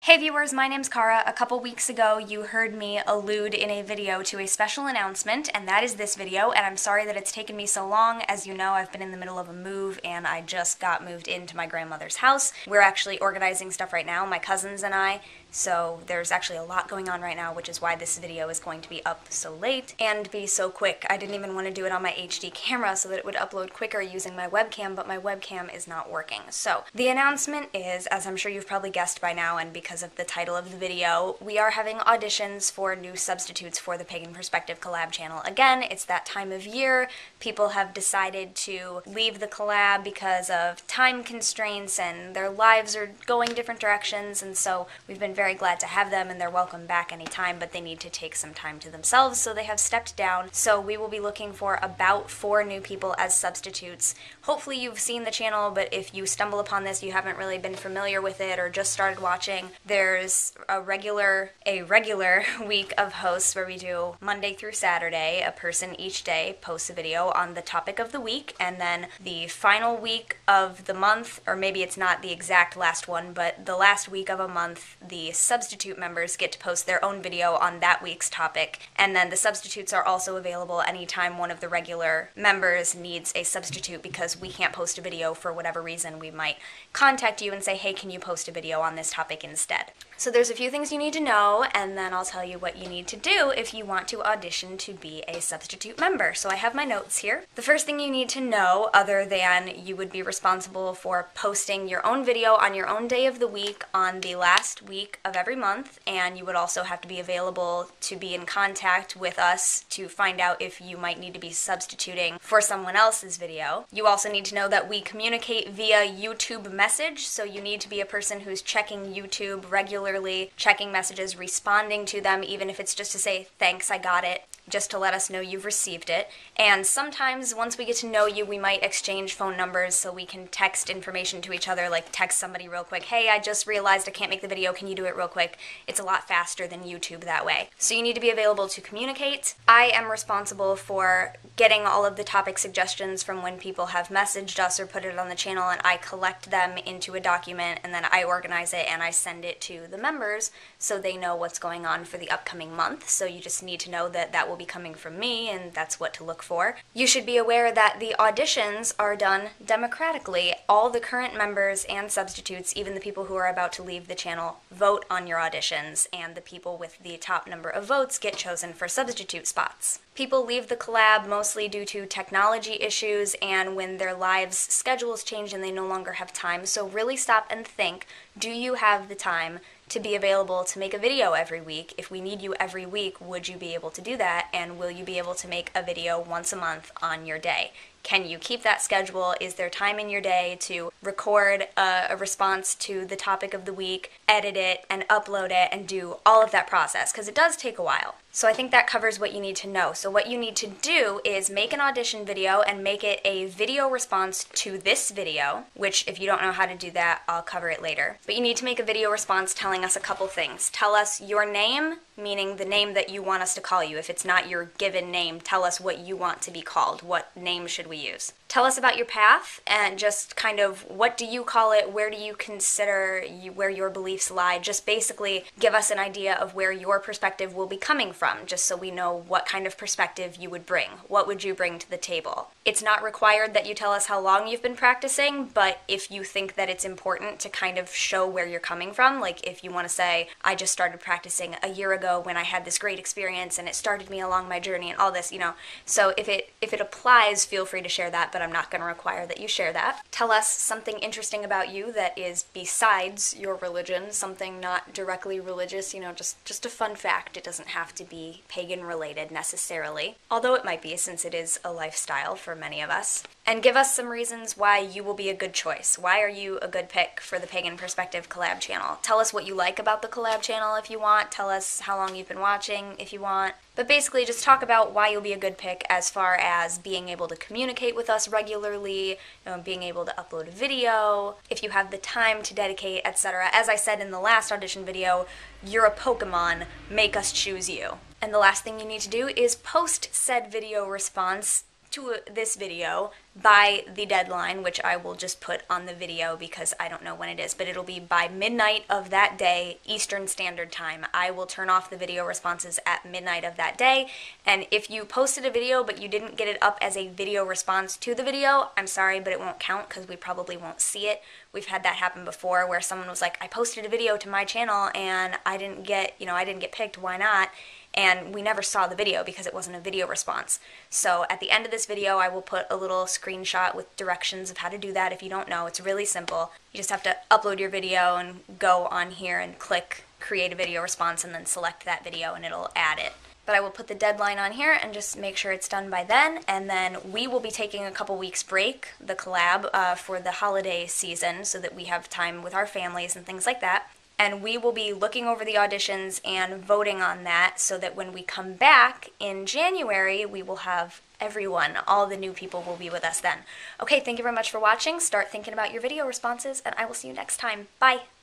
Hey viewers, my name's Kara. A couple weeks ago you heard me allude in a video to a special announcement, and that is this video, and I'm sorry that it's taken me so long. As you know, I've been in the middle of a move and I just got moved into my grandmother's house. We're actually organizing stuff right now, my cousins and I, so there's actually a lot going on right now, which is why this video is going to be up so late and be so quick. I didn't even want to do it on my HD camera so that it would upload quicker using my webcam, but my webcam is not working. So the announcement is, as I'm sure you've probably guessed by now and because of the title of the video, we are having auditions for new substitutes for the Pagan Perspective collab channel. Again, it's that time of year. People have decided to leave the collab because of time constraints and their lives are going different directions, and so we've been very glad to have them, and they're welcome back anytime, but they need to take some time to themselves, so they have stepped down. So we will be looking for about 4 new people as substitutes. Hopefully you've seen the channel, but if you stumble upon this, you haven't really been familiar with it or just started watching, there's a regular week of hosts where we do Monday through Saturday. A person each day posts a video on the topic of the week, and then the final week of the month, or maybe it's not the exact last one, but the last week of a month, the substitute members get to post their own video on that week's topic, and then the substitutes are also available anytime one of the regular members needs a substitute because we can't post a video for whatever reason. We might contact you and say, hey, can you post a video on this topic instead? So there's a few things you need to know, and then I'll tell you what you need to do if you want to audition to be a substitute member. So I have my notes here. The first thing you need to know, other than you would be responsible for posting your own video on your own day of the week on the last week of every month, and you would also have to be available to be in contact with us to find out if you might need to be substituting for someone else's video. You also need to know that we communicate via YouTube message, so you need to be a person who's checking YouTube regularly, checking messages, responding to them, even if it's just to say, thanks, I got it, just to let us know you've received it. And sometimes, once we get to know you, we might exchange phone numbers so we can text information to each other, like text somebody real quick, hey, I just realized I can't make the video, can you do it real quick? It's a lot faster than YouTube that way. So you need to be available to communicate. I am responsible for getting all of the topic suggestions from when people have messaged us or put it on the channel, and I collect them into a document, and then I organize it and I send it to the members so they know what's going on for the upcoming month. So you just need to know that that will be coming from me, and that's what to look for. You should be aware that the auditions are done democratically. All the current members and substitutes, even the people who are about to leave the channel, vote on your auditions, and the people with the top number of votes get chosen for substitute spots. People leave the collab mostly due to technology issues and when their lives' schedules change and they no longer have time, so really stop and think, do you have the time to be available to make a video every week? If we need you every week, would you be able to do that? And will you be able to make a video once a month on your day? Can you keep that schedule? Is there time in your day to record a response to the topic of the week, edit it, and upload it, and do all of that process? Because it does take a while. So I think that covers what you need to know. So what you need to do is make an audition video and make it a video response to this video, which if you don't know how to do that, I'll cover it later. But you need to make a video response telling us a couple things. Tell us your name, meaning the name that you want us to call you. If it's not your given name, tell us what you want to be called. What name should we use? Tell us about your path and just kind of what do you call it, where do you consider where your beliefs lie. Just basically give us an idea of where your perspective will be coming from, just so we know what kind of perspective you would bring. What would you bring to the table? It's not required that you tell us how long you've been practicing, but if you think that it's important to kind of show where you're coming from, like if you want to say, I just started practicing a year ago when I had this great experience and it started me along my journey and all this, you know. So if it applies, feel free to share that, but I'm not going to require that you share that. Tell us something interesting about you that is besides your religion, something not directly religious, you know, just a fun fact. It doesn't have to be pagan related necessarily, although it might be since it is a lifestyle for many of us. And give us some reasons why you will be a good choice. Why are you a good pick for the Pagan Perspective collab channel? Tell us what you like about the collab channel if you want. Tell us how long you've been watching if you want. But basically just talk about why you'll be a good pick as far as being able to communicate with us regularly, being able to upload a video, if you have the time to dedicate, etc. As I said in the last audition video, you're a Pokemon, make us choose you. And the last thing you need to do is post said video response to this video by the deadline, which I will just put on the video because I don't know when it is, but it'll be by midnight of that day, Eastern Standard Time. I will turn off the video responses at midnight of that day, and if you posted a video but you didn't get it up as a video response to the video, I'm sorry, but it won't count because we probably won't see it. We've had that happen before where someone was like, I posted a video to my channel and I didn't get picked, why not? And we never saw the video because it wasn't a video response. So at the end of this video, I will put a little screenshot with directions of how to do that. If you don't know, it's really simple. You just have to upload your video and go on here and click create a video response and then select that video and it'll add it. But I will put the deadline on here and just make sure it's done by then, and then we will be taking a couple weeks break, the collab, for the holiday season so that we have time with our families and things like that. And we will be looking over the auditions and voting on that so that when we come back in January, we will have everyone, all the new people will be with us then. Okay, thank you very much for watching. Start thinking about your video responses, and I will see you next time. Bye!